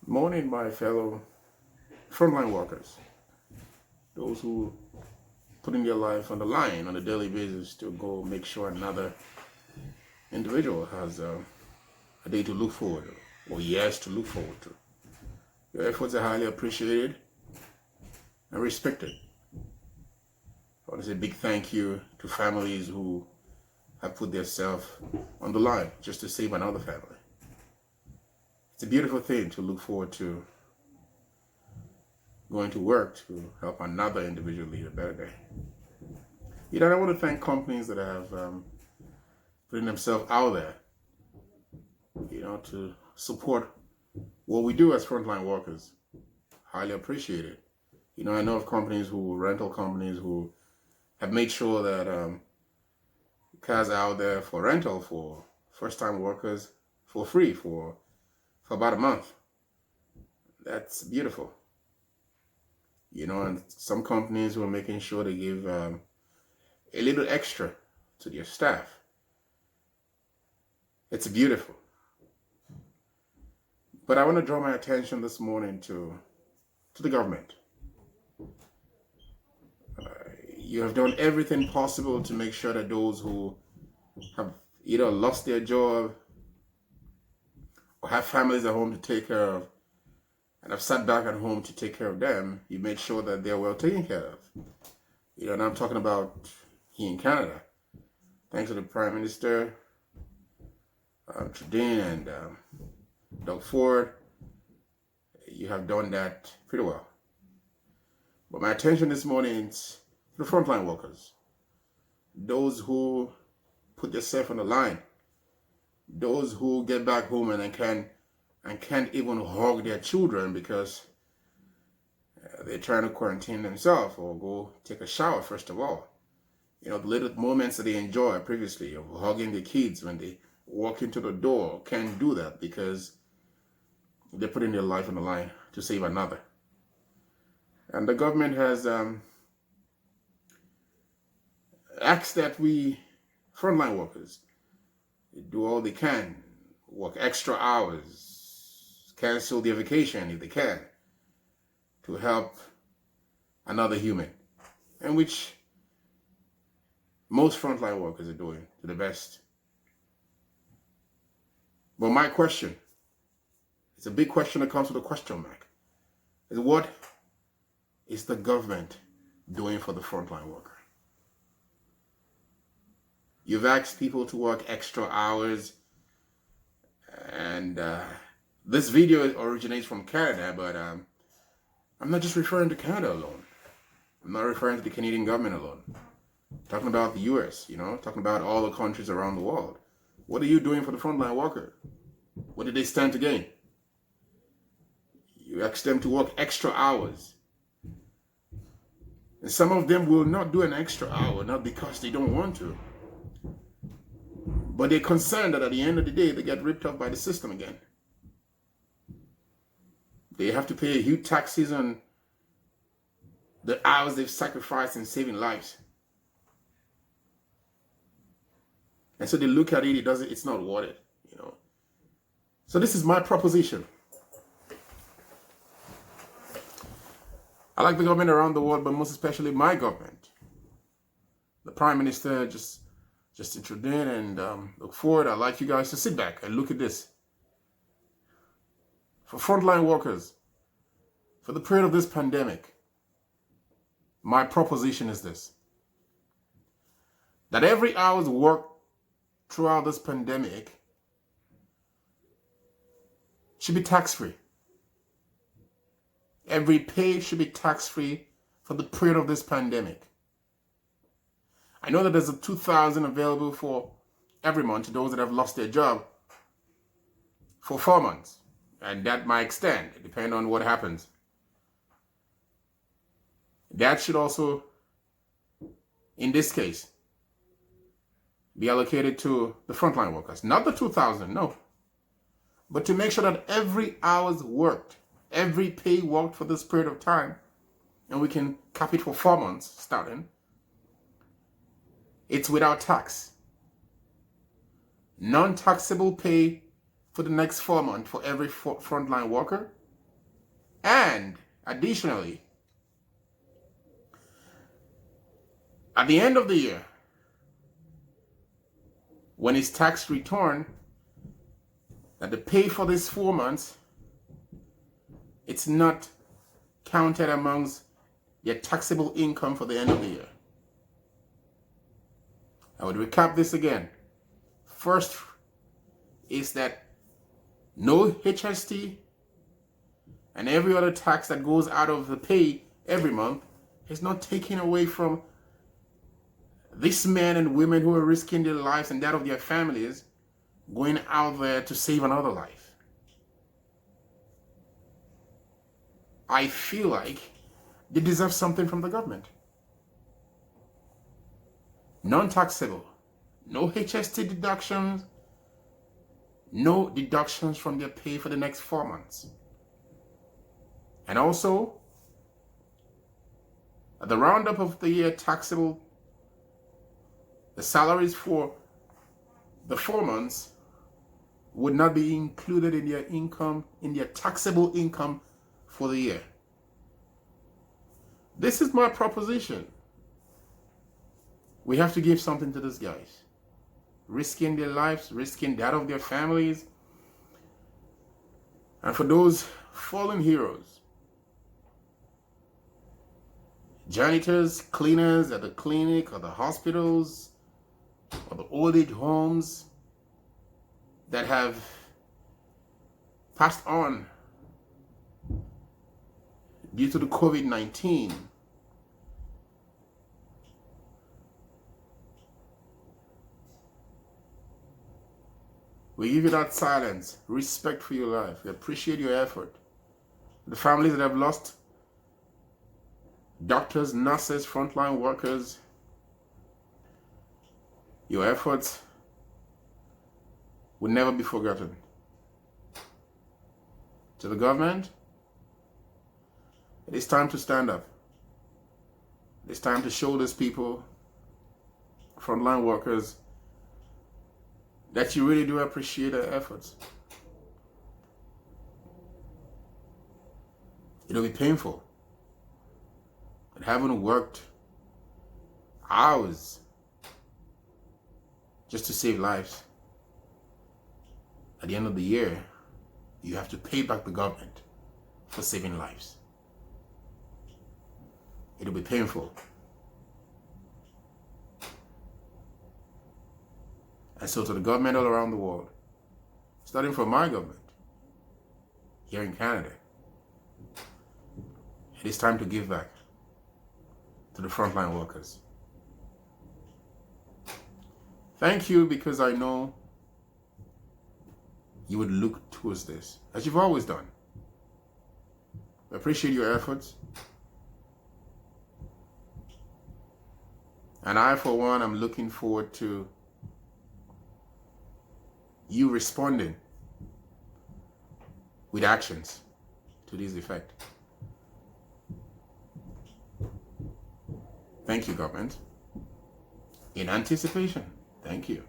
Morning, my fellow frontline workers, those who putting their life on the line on a daily basis to go make sure another individual has a day to look forward to, or years to look forward to. Your efforts are highly appreciated and respected. I want to say a big thank you to families who have put themselves on the line just to save another family. It's a beautiful thing to look forward to going to work to help another individual lead a better day. I want to thank companies that have putting themselves out there, to support what we do as frontline workers. Highly appreciated. I know of rental companies who have made sure that cars are out there for rental for first-time workers for free for about a month. That's beautiful. And some companies who are making sure they give a little extra to their staff. It's beautiful. But I want to draw my attention this morning to the government. You have done everything possible to make sure that those who have either lost their job or have families at home to take care of and have sat back at home to take care of them, you made sure that they're well taken care of. And I'm talking about here in Canada. Thanks to the Prime Minister, Trudeau and Doug Ford, you have done that pretty well. But my attention this morning is to the frontline workers, those who put themselves on the line, those who get back home and can't even hug their children because they're trying to quarantine themselves or go take a shower first of all. The little moments that they enjoy previously of hugging the kids when they walk into the door can't do that because they're putting their life on the line to save another. And the government has asked that we frontline workers do all they can, work extra hours, cancel their vacation if they can, to help another human, and which most frontline workers are doing to the best. But my question, it's a big question that comes with a question mark, is what is the government doing for the frontline worker? You've asked people to work extra hours, and this video originates from Canada, but I'm not just referring to Canada alone. I'm not referring to the Canadian government alone. I'm talking about the US, talking about all the countries around the world. What are you doing for the frontline worker? What did they stand to gain? You ask them to work extra hours. And some of them will not do an extra hour, not because they don't want to, but they're concerned that at the end of the day, they get ripped off by the system again. They have to pay huge taxes on the hours they've sacrificed in saving lives. And so they look at it, it's not worth it, So this is my proposition. I like the government around the world, but most especially my government. The Prime Minister, Justin Trudeau, and look forward. I'd like you guys to sit back and look at this. For frontline workers, for the period of this pandemic, my proposition is this: that every hour's work throughout this pandemic should be tax-free. Every pay should be tax-free for the period of this pandemic. I know that there's a $2,000 available for every month to those that have lost their job for 4 months. And that might extend, depending on what happens. That should also, in this case, be allocated to the frontline workers. Not the $2,000, no. But to make sure that every hour's worked, every pay worked for this period of time, and we can cap it for 4 months starting, it's without tax. Non-taxable pay for the next 4 months for every frontline worker And additionally, at the end of the year, when it's tax return, that the pay for these 4 months, it's not counted amongst your taxable income for the end of the year. I would recap this again. First is that no HST and every other tax that goes out of the pay every month is not taken away from these men and women who are risking their lives and that of their families going out there to save another life. I feel like they deserve something from the government. Non-taxable, no HST deductions, no deductions from their pay for the next 4 months. And also, at the roundup of the year taxable, the salaries for the 4 months would not be included in their income, in their taxable income for the year. This is my proposition. We have to give something to these guys, risking their lives, risking that of their families. And for those fallen heroes, janitors, cleaners at the clinic or the hospitals or the old age homes that have passed on due to the COVID-19, we give you that silence, respect for your life. We appreciate your effort. The families that have lost doctors, nurses, frontline workers, your efforts will never be forgotten. To the government, it is time to stand up. It is time to show these people, frontline workers, that you really do appreciate their efforts. It'll be painful. But having worked hours just to save lives, at the end of the year, you have to pay back the government for saving lives. It'll be painful. And so to the government all around the world, starting from my government here in Canada, it is time to give back to the frontline workers. Thank you, because I know you would look towards this, as you've always done. I appreciate your efforts. And I, for one, am looking forward to you responding with actions to this effect. Thank you, government. In anticipation, thank you.